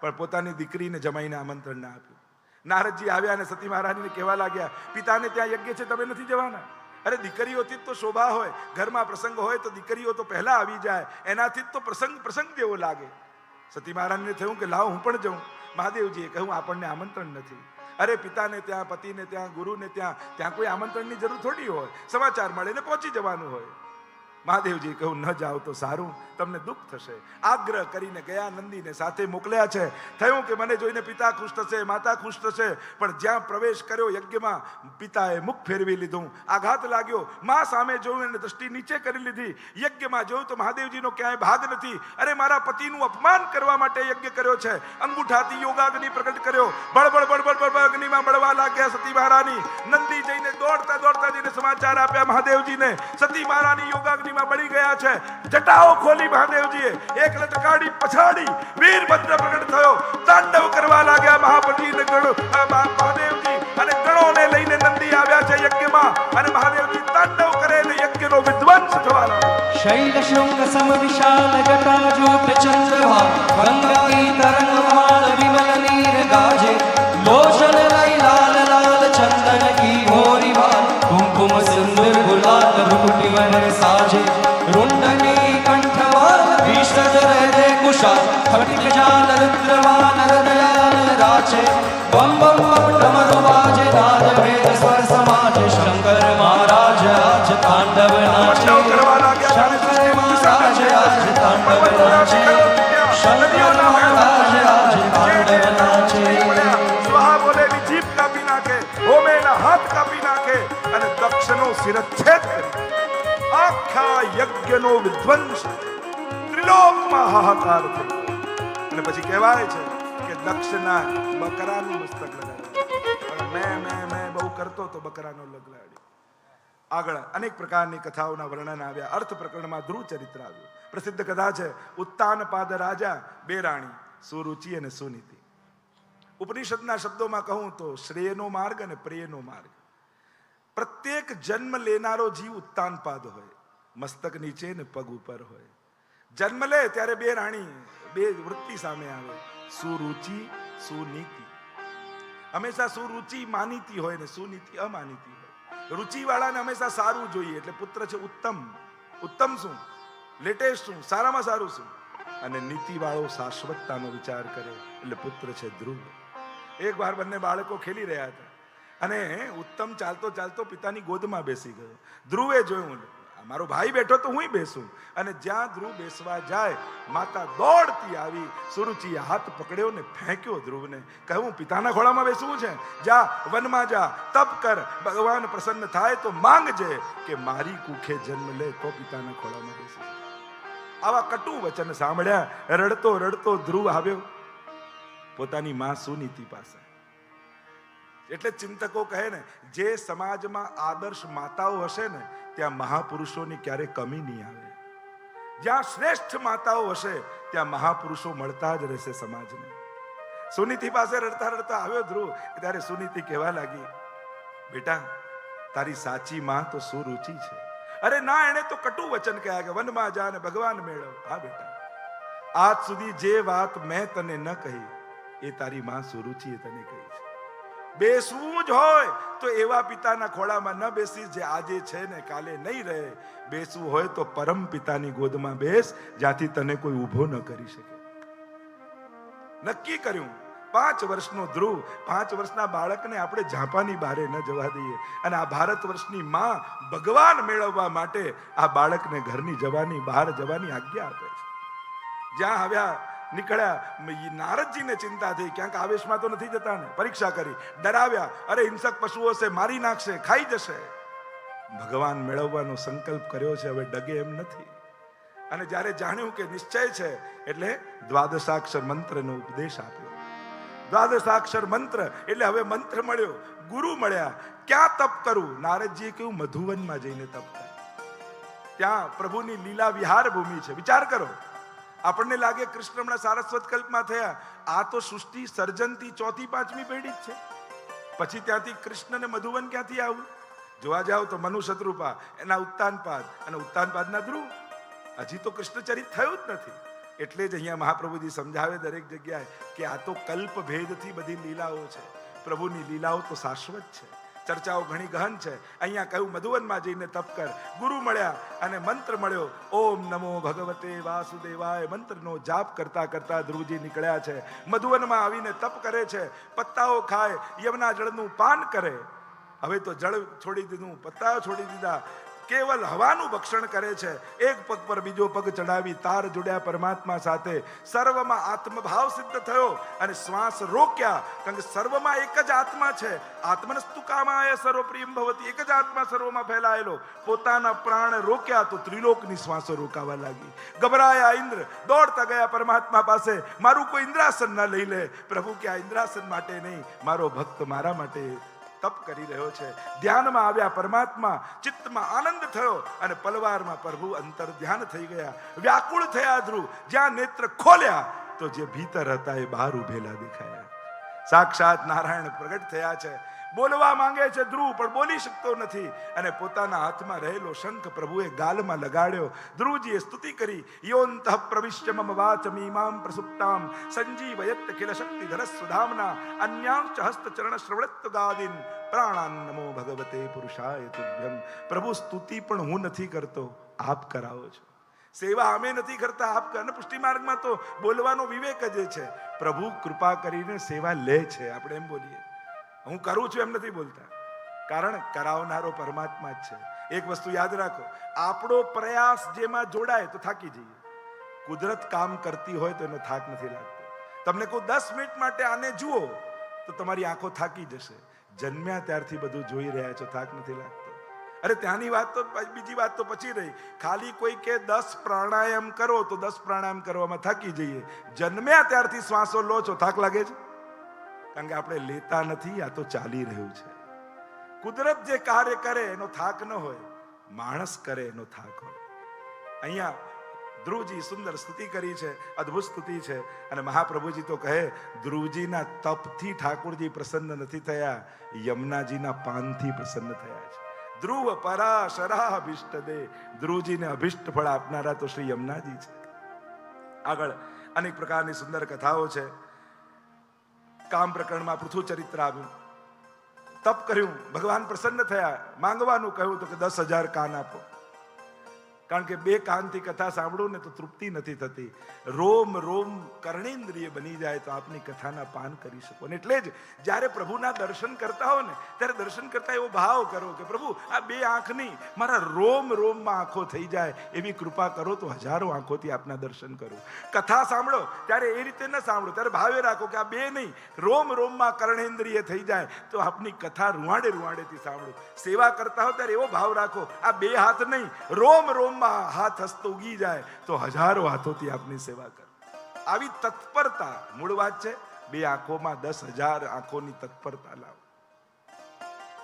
પણ પોતાની દીકરીને જમાઈને આમંત્રણ ના આપ્યું. નારદજી આવ્યા અને સતી મહારાણીને કહેવા લાગ્યા, પિતાને ત્યાં યજ્ઞ છે, તમે નથી જવાના? અરે દીકરીઓથી જ તો શોભા હોય. ઘરમાં પ્રસંગ હોય તો દીકરીઓ તો પહેલા આવી જાય, એનાથી જ તો પ્રસંગ જેવો લાગે. સતી મહારાણીને થયું કે લાવ હું પણ જાઉં. મહાદેવજીએ કહ્યું આપણને આમંત્રણ નથી. અરે પિતાને ત્યાં, પતિને ત્યાં, ગુરુને ત્યાં કોઈ આમંત્રણની જરૂર થોડી હોય. સમાચાર મળે ને પહોંચી જવાનું હોય. મહાદેવજી કહ્યું ન જાઓ તો સારું, તમને દુઃખ થશે. આગ્રહ કરીને ગયા, નંદીને સાથે મોકલ્યા છે. થયું કે મને જોઈને પિતા ખુશ થશે, માતા ખુશ થશે. પણ જ્યાં પ્રવેશ કર્યો યજ્ઞમાં, પિતાએ મુખ ફેરવી લીધું. આઘાત લાગ્યો. માં સામે જોયું અને દ્રષ્ટિ નીચે કરી લીધી. યજ્ઞમાં જોયું તો મહાદેવજીનો ક્યાંય ભાગ નથી. અરે મારા પતિનું અપમાન કરવા માટે યજ્ઞ કર્યો છે. અંગૂઠાથી યોગાગ્નિ પ્રગટ કર્યો. બળબડ બળબડ બળબડ અગ્નિમાં બળવા લાગ્યા સતી મહારાણી. નંદી જઈને દોડતા જઈને સમાચાર આપ્યા મહાદેવજીને. સતી મહારાણી યોગાગ્નિ બળી ગયા છે. જટાઓ ખોલી મહાદેવજીએ, એક લટકાડી પછાડી વીરભદ્ર પ્રગટ થયો. તાંડવ કરવા લાગ્યા મહાપતિને મહાદેવજી, અને ગણોને લઈને નંદી આવ્યા છે યજ્ઞમાં, અને મહાદેવજી તાંડવ કરે ને યજ્ઞનો વિધ્વંસ થવા લાગ્યો. શૈલ શૃંગ સમ વિશાલ જટાજૂટ ચંદ્રભાન, ગંગા તરંગમાલ વિમલ નીર ગાજે, લોચન લઈ લાલ લાલ ચંદન કી હોરી વાલ, કુમકુમ સિંદૂર ગુલાલ રૂટી વન સાજે, रुंडनी कंठवाल भीषज रहते कुशाल, फटिक जाल रुद्रवान हृदयाल राचे, बम बम बम डमरू बाजे, नाद भेद स्वर समाजे, शंकर महाराज आज तांडव नाचे, शंकर महाराज आज तांडव नाचे, शंकर महाराज आज तांडव नाचे. स्वाहा बोलेली जीभ कापી નાખે, હોમેના હાથ કાપી નાખે, અને દક્ષનો શિરચ્છેદ કરી આખા યજ્ઞનો વિધ્વંસ. ત્રિલોકમાં હાહાકાર થઈ ગયો. અને પછી કહેવાય છે કે દક્ષના બકરાનું મસ્તક લગાડ્યું. મેં બહુ કરતો તો બકરાનો લગાડ્યો. આગળ અનેક પ્રકારની કથાઓના વર્ણન આવ્યા. અર્થ પ્રકરણમાં ધ્રુવ ચરિત્ર આવ્યું. પ્રસિદ્ધ કથા છે ઉત્તાનપાદ રાજા, બે રાણી, સુરુચિ અને સુનીતિ. ઉપનિષદના શબ્દોમાં કહું તો શ્રેયનો માર્ગ અને પ્રેયનો માર્ગ. પ્રત્યેક જન્મ લેનારો જીવ ઉત્તાનપાદ હોય, મસ્તક નીચે ને પગ ઉપર હોય. જન્મ લે ત્યારે બે રાણી, બે વૃત્તિ સામે આવે, સુરુચિ, સુનીતિ. હંમેશા સુરુચિ માનીતી હોય ને સુનીતિ અમાનીતી હોય. રુચિ વાળાને હંમેશા સારું જોઈએ, એટલે પુત્ર છે ઉત્તમ. ઉત્તમ શું? લેટેસ્ટ શું? સારામાં સારું શું? અને નીતિ વાળો શાશ્વતતાનો વિચાર કરે, એટલે પુત્ર છે ધ્રુવ. એક વાર બંને બાળકો ખેલી રહ્યા હતા અને ઉત્તમ ચાલતો ચાલતો પિતાની ગોદમાં બેસી ગયો. ધ્રુવે જોયું, મારો ભાઈ બેઠો તો હું બેસું. અને જ્યાં ધ્રુવ બેસવા જાય, માતા દોડતી આવી, સુરુચિએ હાથ પકડ્યો ને ફેંક્યો ધ્રુવને. કહ્યું, પિતાના ખોળામાં બેસવું છે? જા વનમાં જા, તપ કર, ભગવાન પ્રસન્ન થાય તો માંગજે કે મારી કુખે જન્મ લે તો પિતાના ખોળામાં બેસી. આવા કટુ વચન સાંભળ્યા, રડતો રડતો ધ્રુવ આવ્યો પોતાની માં સુનીતિ પાસે. એટલે ચિંતકો કહે ને, જે સમાજમાં આદર્શ માતાઓ હશે ને ત્યાં મહાપુરુષોની ક્યારે કમી નહીં આવે. જ્યાં શ્રેષ્ઠ માતાઓ હશે ત્યાં મહાપુરુષો મળતા જ રહેશે સમાજને. સુનીતિ પાસે રડતા રડતા આવ્યો ધ્રુવ. ત્યારે સુનીતિ કહેવા લાગી, બેટા તારી સાચી માં તો સુરુચિ છે. અરે ના, એને તો કટુ વચન કહ્યા કે વનમાં જા ને ભગવાન મેળવ. હા બેટા, આજ સુધી જે વાત મેં તને ન કહી એ તારી માં સુરુચિએ તને કહી છે. બેસવું જ હોય તો એવા પિતાના ખોળામાં ન બેસી જે આજે છે ને કાલે નહીં રહે. બેસવું હોય તો પરમ પિતાની ગોદમાં બેસ, જ્યાંથી તને કોઈ ઊભો ન કરી શકે. નક્કી કર્યું. 5 વર્ષનો ધ્રુવ, 5 વર્ષના બાળકને આપણે ઝાંપાની બહારે ન જવા દઈએ. અને આ ભારત વર્ષની માં ભગવાન મેળવવા માટે આ બાળકને ઘરની જવાની, બહાર જવાની આજ્ઞા આપે છે. જ્યાં આવ્યા નીકળ્યા, નારદજીને ચિંતા થઈ, ક્યાંક આવેશમાં તો નથી જતા ને. પરીક્ષા કરી, ડરાવ્યા, અરે હિંસક પશુઓ છે, મારી નાખશે, ખાઈ જશે. ભગવાન મેળવવાનો સંકલ્પ કર્યો છે, હવે ડગે એમ નથી. અને જ્યારે જાણ્યું કે નિશ્ચય છે, એટલે દ્વાદશાક્ષર મંત્રનો ઉપદેશ આપ્યો. દ્વાદશાક્ષર મંત્ર એટલે હવે મંત્ર મળ્યો, ગુરુ મળ્યા. ક્યાં તપ કરું? નારદજીએ કહ્યું, મધુવનમાં જઈને તપ કર. ત્યાં પ્રભુની લીલા વિહાર ભૂમિ છે. વિચાર કરો, આપણને લાગે કૃષ્ણ હમણાં સારસ્વત કલ્પમાં થયા. આ તો સૃષ્ટિ સર્જનથી 4થી 5મી પેઢી જ છે. પછી ત્યાંથી કૃષ્ણને મધુવન ક્યાંથી આવું? જોવા જાવ તો મનુ શત્રુપા, એના ઉત્તાનપાદ અને ઉત્તાનપાદના ધ્રુવ. હજી તો કૃષ્ણ ચરિત થયું જ નથી. એટલે જ અહીંયા મહાપ્રભુજી સમજાવે દરેક જગ્યાએ કે આ તો કલ્પ ભેદથી બધી લીલાઓ છે. પ્રભુની લીલાઓ તો શાશ્વત છે. ચર્ચાઓ ઘણી ગહન છે. અહીંયા કહ્યું મધુવનમાં જઈને તપ કર. ગુરુ મળ્યા અને મંત્ર મળ્યો, ઓમ નમો ભગવતે વાસુદેવાય. મંત્રનો જાપ કરતા કરતા ધ્રુવજી નીકળ્યા છે. મધુવનમાં આવીને તપ કરે છે, પત્તાઓ ખાય, યમના જળનું પાન કરે. હવે તો જળ છોડી દીધું, પત્તાઓ છોડી દીધા, કેવલ હવાનું ભક્ષણ કરે છે. એક પગ પર બીજો પગ ચડાવી તાર જોડ્યા પરમાત્મા સાથે. સર્વમાં આત્મભાવ સિદ્ધ થયો અને શ્વાસ રોક્યા, કારણ કે સર્વમાં એક જ આત્મા છે. આત્મનસ્તુ કામાય સર્વપ્રિયમ ભવતી. એક જ આત્મા સર્વમાં ફેલાયેલો. પોતાના પ્રાણ રોક્યા તો ત્રિલોકની શ્વાસો રોકાવા લાગી. ગભરાયા ઇન્દ્ર, દોડતા ગયા પરમાત્મા પાસે. મારું કોઈ ઇન્દ્રાસન ના લઈ લે. પ્રભુ કે આ ઇન્દ્રાસન માટે નહીં, મારો ભક્ત મારા માટે તપ કરી રહ્યો છે. ધ્યાનમાં આવ્યા પરમાત્મા, ચિત્તમાં આનંદ થયો અને પલવારમાં પ્રભુ અંતર ધ્યાન થઈ ગયા. વ્યાકુળ થયા ધ્રુવ. જ્યાં નેત્ર ખોલ્યા તો જે ભીતર હતા એ બહાર ઉભેલા દેખાયા. સાક્ષાત નારાયણ પ્રગટ થયા છે. બોલવા માંગે છે ધ્રુવ, પણ બોલી શકતો નથી. અને પોતાના હાથમાં રહેલો શંખ પ્રભુએ ગાલમાં લગાડ્યો. ધ્રુવજીએ સ્તુતિ કરી, યોંતઃ પ્રવિશ્ય મમ વાચમીમાં પ્રસુપ્તામ સંજીવયત ખિલ શક્તિધર સુધામના અન્યાંશ હસ્તચરણ શ્રવણત્વગાદિન પ્રાણાન નમો ભગવતે પુરુષાય તુભ્યમ. પ્રભુ સ્તુતિ પણ હું નથી કરતો, આપ કરાવો છો. સેવા અમે નથી કરતા, આપ અને પુષ્ટિ માર્ગમાં તો બોલવાનો વિવેક જ છે. પ્રભુ કૃપા કરીને સેવા લે છે. આપણે એમ બોલીએ, હું કરું છું એમ નથી બોલતા, કારણ કરાવનારો પરમાત્મા જ છે. એક વસ્તુ યાદ રાખો, આપણો પ્રયાસ જેમાં જોડાય તો થાકી જઈએ. કુદરત કામ કરતી હોય તો એનો થાક નથી લાગતો. તમને કોઈ 10 મિનિટ માટે આને જુઓ તો તમારી આંખો થાકી જશે. જન્મ્યા ત્યારથી બધું જોઈ રહ્યા છો, થાક નથી લાગતો. અરે ત્યાંની વાત તો બીજી વાત તો પછી રહી. ખાલી કોઈ કે 10 પ્રાણાયામ કરો તો 10 પ્રાણાયામ કરવામાં થાકી જઈએ. જન્મ્યા ત્યારથી શ્વાસો લો છો, થાક લાગે છે? કારણ કે આપણે લેતા નથી, આ તો ચાલી રહ્યું છે. કુદરત જે કાર્ય કરે એનો થાક ન હોય, માણસ કરે એનો થાક હોય. અહીંયા ધ્રુવજી સુંદર સ્તુતિ કરી છે, અદ્ભુત સ્તુતિ છે. અને મહાપ્રભુજી તો કહે, ધ્રુવજીના તપથી ઠાકોરજી પ્રસન્ન નથી થયા, યમુનાજીના પાનથી પ્રસન્ન થયા છે. ધ્રુવ પરા શરા અભિષ્ટ દે, ધ્રુવજીને અભિષ્ટ ફળ આપનારા તો શ્રી યમુનાજી છે. આગળ અનેક પ્રકારની સુંદર કથાઓ છે. કામ પ્રકરણમાં પૃથુ ચરિત્ર આવ્યું. તપ કર્યું, ભગવાન પ્રસન્ન થયા, માંગવાનું કહ્યું તો કે 10,000 કાન આપો. કારણ કે 2 કાનથી કથા સાંભળું ને તો તૃપ્તિ નથી થતી. રોમ રોમ કર્ણેન્દ્રિય બની જાય તો આપની કથાના પાન કરી શકો. અને એટલે જ જ્યારે પ્રભુના દર્શન કરતા હો ને ત્યારે દર્શન કરતા એવો ભાવ કરો કે પ્રભુ આ 2 આંખની મારા રોમ રોમમાં આંખો થઈ જાય એવી કૃપા કરો તો હજારો આંખોથી આપના દર્શન કરું. કથા સાંભળો ત્યારે એ રીતે ન સાંભળો, ત્યારે ભાવે રાખો કે આ 2 નહીં, રોમ રોમમાં કર્ણેન્દ્રિય થઈ જાય તો આપની કથા રૂવાડે રૂવાડેથી સાંભળો. સેવા કરતા હો ત્યારે એવો ભાવ રાખો, આ 2 હાથ નહીં, રોમ રોમ હાથ હસ્તો ઉગી જાય તો હજારો હાથોથી આપની સેવા કરો. આવી તત્પરતા મૂળ વાત છે. 2 આંખોમાં 10,000 આંખોની તત્પરતા લાવો,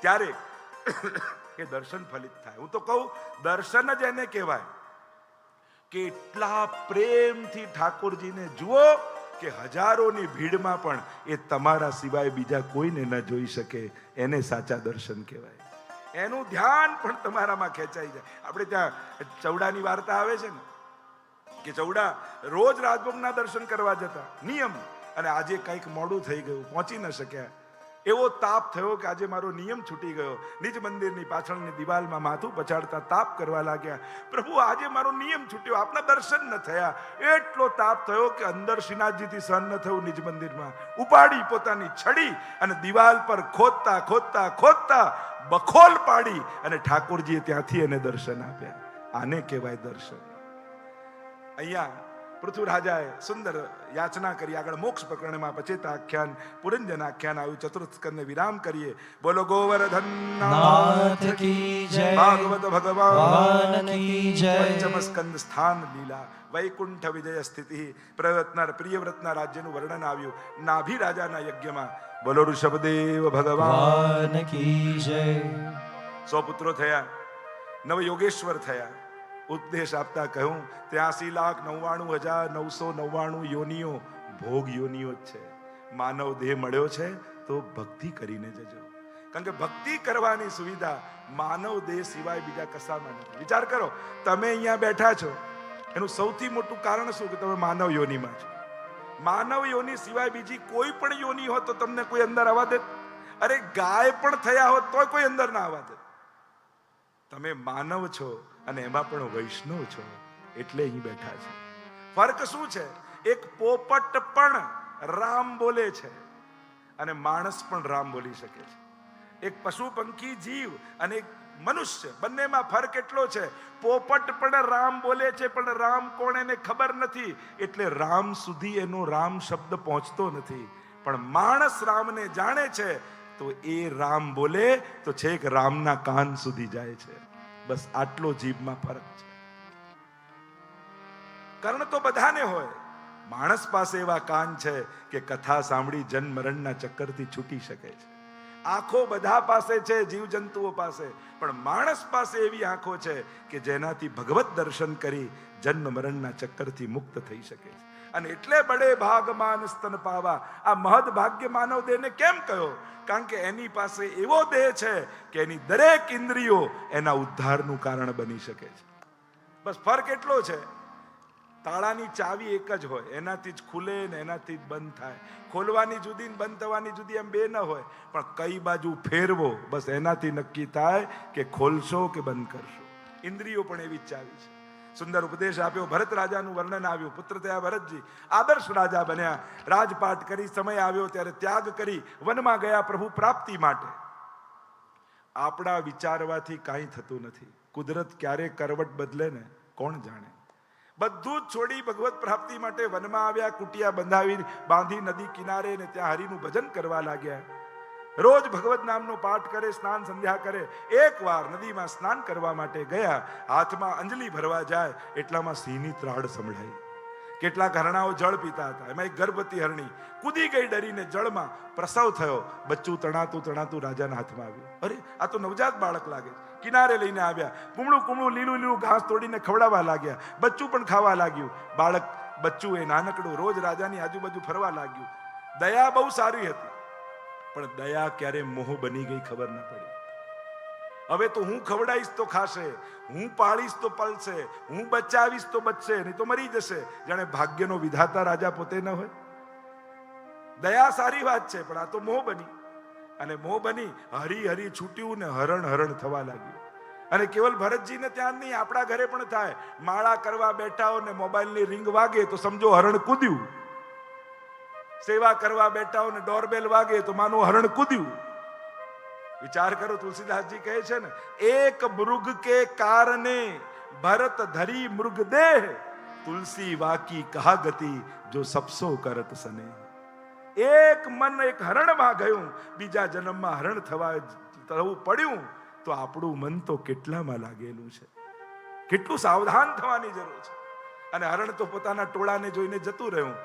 ત્યારે એ દર્શન ફલિત થાય. હું તો કહું, દર્શન જ એને કહેવાય કે એટલા પ્રેમથી ઠાકોરજીને જુઓ કે હજારોની ભીડમાં પણ એ તમારા સિવાય બીજા કોઈને ન જોઈ શકે. એને સાચા દર્શન કહેવાય. એનું ધ્યાન પણ તમારામાં ખેંચાઈ જાય. આપણે ત્યાં ચૌડાની વાર્તા આવે છે ને કે ચૌડા રોજ રાજભોગના દર્શન કરવા જતા નિયમ, અને આજે કંઈક મોડું થઈ ગયું, પહોંચી ન શક્યા. એવો તાપ થયો કે આજે મારો નિયમ છૂટી ગયો. નિજ મંદિરની પાછળની દિવાલમાં માથું પછાડતા તાપ કરવા લાગ્યા, પ્રભુ આજે મારો નિયમ છૂટ્યો, આપના દર્શન ન થયા. એટલો તાપ થયો કે અંદર શ્રીનાથજીથી સહન ન થયું. નિજ મંદિરમાં ઉપાડી પોતાની છડી અને દિવાલ પર ખોદતા ખોદતા ખોદતા બખોલ પાડી અને ઠાકોરજીએ ત્યાંથી એને દર્શન આપ્યા. આને કહેવાય દર્શન. અહીંયા પૃથ્વીરાજાએ સુંદર યાચના કરી. આગળ મોક્ષ પ્રકરણમાં પચેતા આખ્યાન, પુરંજન આખ્યાન આવ્યું. ચતુર્થ સ્કંદને વિરામ કરીએ. બોલો ગોવર્ધન નાથ કી જય, ભાગવત ભગવાન કી જય. પંચમ સ્કંદ સ્થાન લીલા, વૈકુંઠ વિજય સ્થિતિ, પ્રયત્ન પ્રિયવ્રતના રાજ્યનું વર્ણન આવ્યું. નાભી રાજાના યજ્ઞમાં બોલો ઋષભદેવ ભગવાન કી જય. 100 પુત્રો થયા, નવ યોગેશ્વર થયા. ઉપદેશ આપતા કહ્યું 83,99,999 યોનિઓ ભોગ યોનિઓ જ છે. માનવ દેહ મળ્યો છે તો ભક્તિ કરીને જજો. કારણ કે ભક્તિ કરવાની સુવિધા માનવ દેહ સિવાય બીજા કશામાં નથી. વિચાર કરો, તમે અહીંયા બેઠા છો એનું સૌથી મોટું કારણ શું? કે તમે માનવ યોનિમાં છો. માનવ યોનિ સિવાય બીજી કોઈ પણ યોનિ હોત તો તમને કોઈ અંદર આવવા દે? અરે ગાય પણ થયા હોત તો કોઈ અંદર ના આવવા દે. તમે માનવ છો અને એમાં પણ વૈષ્ણવ છો એટલે અહીં બેઠા છે. ફરક શું છે? એક પોપટ પણ રામ બોલે છે અને માણસ પણ રામ બોલી શકે છે. એક પશુ પંખી જીવ અને એક મનુષ્ય, બંનેમાં ફરક એટલો છે. પોપટ પણ રામ બોલે છે પણ રામ કોણ એને ખબર નથી, એટલે રામ સુધી એનો રામ શબ્દ પહોંચતો નથી. પણ માણસ રામને જાણે છે તો એ રામ બોલે તો છેક રામના કાન સુધી જાય છે. બસ આટલો જીભમાં ફરક છે. કર્ણ તો બધાને હોય, માણસ પાસે એવા કાન છે કે કથા સાંભળી જન્મ મરણના ચક્કરથી છૂટી શકે છે. આંખો બધા પાસે છે, જીવજંતુઓ પાસે, પણ માણસ પાસે એવી આંખો છે કે જેનાથી ભગવત દર્શન કરી જન્મ મરણના ચક્કરથી મુક્ત થઈ શકે છે. અને એટલે બડે ભાગમાન સ્તન પાવા, આ મહદ ભાગ્ય માનવ દેહને કેમ કહ્યો? કારણ કે એની પાસે એવો દેહ છે કે એની દરેક ઇન્દ્રિયો એના ઉદ્ધારનું કારણ બની શકે છે. બસ ફરક એટલો છે, તાળાની ચાવી એક જ હોય, એનાથી જ ખુલે ને એનાથી જ બંધ થાય. ખોલવાની જુદી ને બંધ થવાની જુદી, એમ બે ન હોય, પણ કઈ બાજુ ફેરવો બસ એનાથી નક્કી થાય કે ખોલશો કે બંધ કરશો. ઇન્દ્રિયો પણ એવી જ ચાવી છે. સુંદર ઉપદેશ આપ્યો. ભરત રાજાનું વર્ણન આવ્યું. પુત્ર થયા ભરતજી, આદર્શ રાજા બન્યા. રાજપાટ કરી સમય આવ્યો ત્યારે ત્યાગ કરી વનમાં ગયા પ્રભુ પ્રાપ્તિ માટે. આપણા વિચારવાથી કાંઈ થતું નથી. કુદરત ક્યારે કરવટ બદલે ને કોણ જાણે. બધું જ છોડી ભગવત પ્રાપ્તિ માટે વનમાં આવ્યા. કુટિયા બાંધી નદી કિનારે ને ત્યાં હરિનું ભજન કરવા લાગ્યા. રોજ ભગવત નામનો પાઠ કરે, સ્નાન સંધ્યા કરે. એકવાર નદીમાં સ્નાન કરવા માટે ગયા, હાથમાં અંજલિ ભરવા જાય એટલામાં સિંહની ત્રાડ સંભળાઈ. કેટલાક હરણાઓ જળ પીતા હતા. એમાં એક ગર્ભવતી હરણી કૂદી ગઈ ડરીને જળમાં. પ્રસવ થયો. બચ્ચું તણાતું તણાતું રાજાના હાથમાં આવ્યું. અરે, આ તો નવજાત બાળક લાગે. કિનારે લઈને આવ્યા. કુમળું કુમળું લીલું લીલું ઘાસ તોડીને ખવડાવવા લાગ્યા. બચ્ચું પણ ખાવા લાગ્યું. બચ્ચું એ નાનકડું રોજ રાજાની આજુબાજુ ફરવા લાગ્યું. દયા બહુ સારી હતી, પણ દયા ક્યારે મોહ બની ગઈ ખબર ન પડી. હવે તો હું ખવડાવીશ તો ખાશે, હું પાળીશ તો પલશે, હું બચાવીશ તો બચશે, નહીં તો મરી જશે. જાણે ભાગ્યનો વિધાતા રાજા પોતે ન હોય. દયા સારી વાત છે, પણ આ તો મોહ બની. અને મોહ બની હરી હરી છૂટ્યું ને હરણ હરણ થવા લાગ્યું. અને કેવલ ભરતજીને ત્યાં નહીં, આપણા ઘરે પણ થાય. માળા કરવા બેઠા હો ને મોબાઈલની રિંગ વાગે તો સમજો હરણ કૂદ્યું. સેવા કરવા બેઠા હો ને ડોરબેલ વાગે તો માનો હરણ કૂદ્યું. વિચાર કરો, તુલસીદાસજી કહે છે ને, એક મૃગ કે કારણે ભરત ધરી મૃગ દેહ, તુલસી વાકી કહા ગતિ જો સપસો કરત સને. એક મન એક હરણમાં ગયું, બીજા જન્મમાં હરણ થવું પડ્યું તો આપણું મન તો કેટલામાં લાગેલું છે. કેટલું સાવધાન થવાની જરૂર છે. અને હરણ તો પોતાના ટોળાને જોઈને જતું રહ્યું.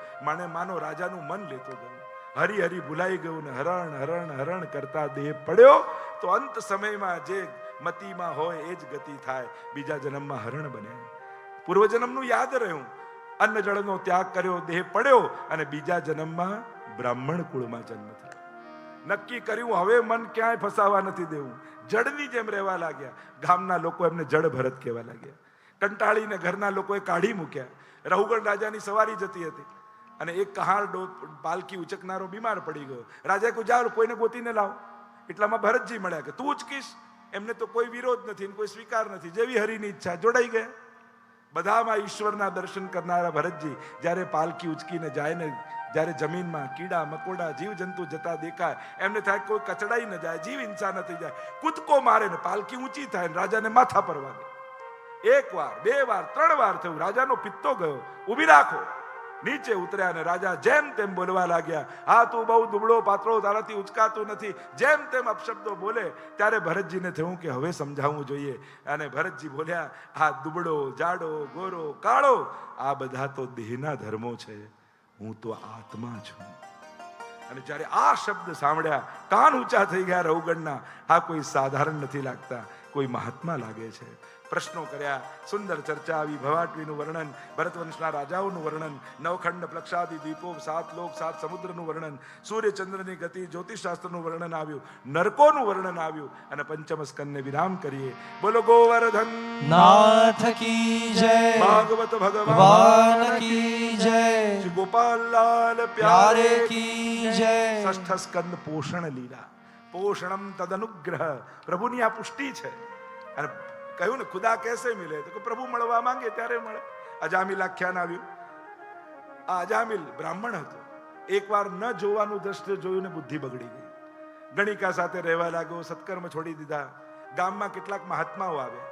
માનો રાજાનું મન લેતો ગયું. હરી હરી ભૂલાઈ ગયું ને હરણ હરણ હરણ કરતા દેહ પડ્યો તો અંત સમયમાં જે મતીમાં હોય એ જ ગતિ થાય. બીજા જન્મમાં હરણ બને. પૂર્વજન્મનું યાદ રહ્યું. અન્ન જળનો ત્યાગ કર્યો, દેહ પડ્યો અને બીજા જન્મમાં બ્રાહ્મણ કુળમાં જન્મ થયો. નક્કી કર્યું હવે મન ક્યાંય ફસાવા નથી દેવું. જડની જેમ રહેવા લાગ્યા. ગામના લોકો એમને જડ ભરત કહેવા લાગ્યા. કંટાળીને ઘરના લોકોએ કાઢી મૂક્યા. રહુગણ રાજાની સવારી જતી હતી અને એક કહાર પાલકી ઉચકનારો બીમાર પડી ગયો. રાજાએ કહ્યું, જાઓ કોઈને ગોતીને લાવો. એટલામાં ભરતજી મળ્યા કે તું ઉચકીશ? એમને તો કોઈ વિરોધ નથી, કોઈ સ્વીકાર નથી. જેવી હરિની ઈચ્છા. જોડાઈ ગયા. બધામાં ઈશ્વરના દર્શન કરનારા ભરતજી જ્યારે પાલકી ઉચકીને જાય ને, જ્યારે જમીનમાં કીડા મકોડા જીવજંતુ જતા દેખાય, એમને થાય કોઈ કચડાઈ ન જાય, જીવ હિંસા ન થઈ જાય. કૂદકો મારે ને પાલકી ઊંચી થાય ને રાજાને માથા પર વાગે. એક વાર, બે વાર, 3 વાર થયું. રાજાનો પિત્તો ગયો. ઊભી રાખો. નીચે ઉતર્યા અને રાજા જેમ તેમ બોલવા લાગ્યા. હા, તું બહુ દુબળો પાતળો, તારાથી ઉચકાતું નથી. જેમ તેમ અપશબ્દો બોલે. ત્યારે ભરતજીને થયું કે હવે સમજાવવું જોઈએ. અને ભરતજી બોલ્યા, આ દુબળો, જાડો, ગોરો, કાળો આ બધા તો દેહના ધર્મો છે. હું તો આત્મા છું. અને જ્યારે આ શબ્દ સાંભળ્યા, કાન ઊંચા થઈ ગયા રહુગણના. આ કોઈ સાધારણ નથી લાગતા, કોઈ મહાત્મા લાગે છે. પ્રશ્નો કર્યા. સુંદર ચર્ચા આવી. ભવાટવીનું વર્ણન, ભરતવંશના રાજાઓનું વર્ણન, નવખંડ પ્લક્ષાદી દ્વીપો, 7 લોક 7 સમુદ્રનું વર્ણન, સૂર્યચંદ્રની ગતિ, જ્યોતિષશાસ્ત્રનું વર્ણન આવ્યું, નરકોનું વર્ણન આવ્યું. અને પંચમ સ્કંદને વિરામ કરીએ. બોલો ગોવર્ધન નાથ કી જય, ભાગવત ભગવાન ભગવાન કી જય, શ્રી ગોપાલલાલ પ્યારે પ્યારે કી જય. ષષ્ઠ સ્કંદ પોષણ લીલા. પોષણમ તદનુગ્રહ. પ્રભુની આ પુષ્ટિ છે. અને કહ્યું ને, ખુદા કેસે મિલે? તો કે પ્રભુ મળવા માંગે ત્યારે મળે. અજામિલ આખ્યાન આવ્યું. આ અજામિલ બ્રાહ્મણ હતો. એકવાર ન જોવાનું દ્રશ્ય જોયું ને બુદ્ધિ બગડી ગઈ. ગણિકા સાથે રહેવા લાગ્યો. સત્કર્મ છોડી દીધા. ગામમાં કેટલાક મહાત્માઓ આવ્યા.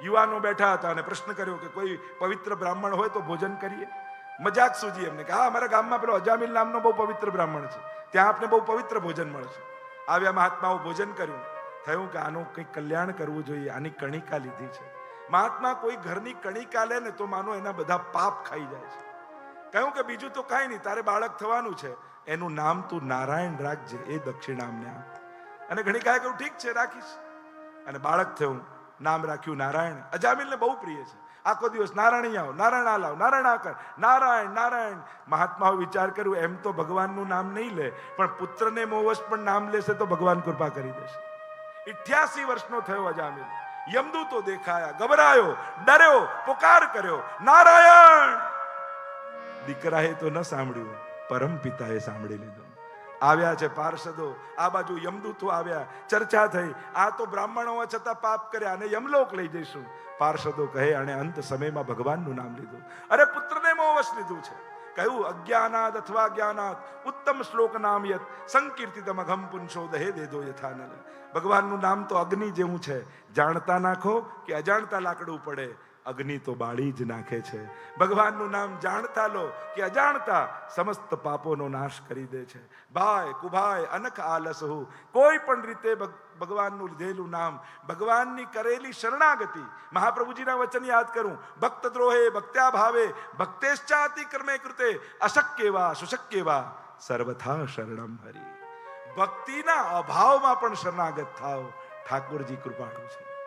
યુવાનો બેઠા હતા અને પ્રશ્ન કર્યો કે કોઈ પવિત્ર બ્રાહ્મણ હોય તો ભોજન કરીએ. મજાક સૂજી એમને કે હા, અમારા ગામમાં પેલો અજામિલ નામનો બહુ પવિત્ર બ્રાહ્મણ છે, ત્યાં આપને બહુ પવિત્ર ભોજન મળશે. આવ્યા મહાત્માઓ, ભોજન કર્યું. થયું કે આનું કંઈક કલ્યાણ કરવું જોઈએ. આની કણિકા લીધી છે. મહાત્મા કોઈ ઘરની કણિકા લે ને તો માનો એના બધા પાપ ખાઈ જાય છે. કહ્યું કે બીજું તો કાંઈ નહીં, તારે બાળક થવાનું છે, એનું નામ તું નારાયણ રાખજે, એ દક્ષિણામને આપ. અને કણિકાએ કહ્યું ઠીક છે, રાખીશ. અને બાળક થયું. નામ રાખ્યું નારાયણ. અજામિલને બહુ પ્રિય છે. આખો દિવસ નારાયણ આવો, નારાયણ લાવ, નારાયણ કર, નારાયણ નારાયણ. મહાત્માઓ વિચાર કર્યું, એમ તો ભગવાનનું નામ નહીં લે, પણ પુત્રને મોવશ પણ નામ લેશે તો ભગવાન કૃપા કરી દેશે. 88 વર્ષનો થયો અજામિલ. યમદૂતો દેખાયા, ગભરાયો, ડર્યો, પુકાર કર્યો, નારાયણ. દીકરાએ તો ન સાંભળ્યું, પરમ પિતાએ સાંભળી લીધું. આવ્યા છે પાર્ષદો, આ બાજુ યમદૂતો આવ્યા. ચર્ચા થઈ, આ તો બ્રાહ્મણો છતાં પાપ કર્યા અને યમલોક લઈ જઈશું. પાર્ષદો કહે, અને અંત સમયમાં ભગવાનનું નામ લીધું. અરે પુત્રને મોવશ લીધું છે. કહ્યું અજ્ઞાનાદ અથવા જ્ઞાનાદ ઉત્તમ શ્લોક નામ યત સંકીર્તિતમ અઘમ પુંસો દહે દેદો યથા નલ. ભગવાનનું નામ તો અગ્નિ જેવું છે, જાણતા નાખો કે અજાણતા લાકડું પડે. અગ્નિ તો બાળી જ નાખે છે. ભગવાનનું નામ જાણતા લો કે અજાણતા સમસ્ત પાપોનો નાશ કરી દે છે. ભાય કુભાય અનખ આલસહુ, કોઈ પણ રીતે ભગવાનનું લીધેલું નામ, ભગવાનની કરેલી શરણાગતિ. મહાપ્રભુજીના વચન યાદ કરું, ભક્ત દ્રોહે ભક્ત્યા ભાવે ભક્તેશ્ચાતિ કર્મે કૃતે અશક્ય વા સુશક્ય વા સર્વથા શરણમ હરિ. ભક્તિના અભાવમાં પણ શરણાગત થાવ, ઠાકોરજી કૃપાળુ છે.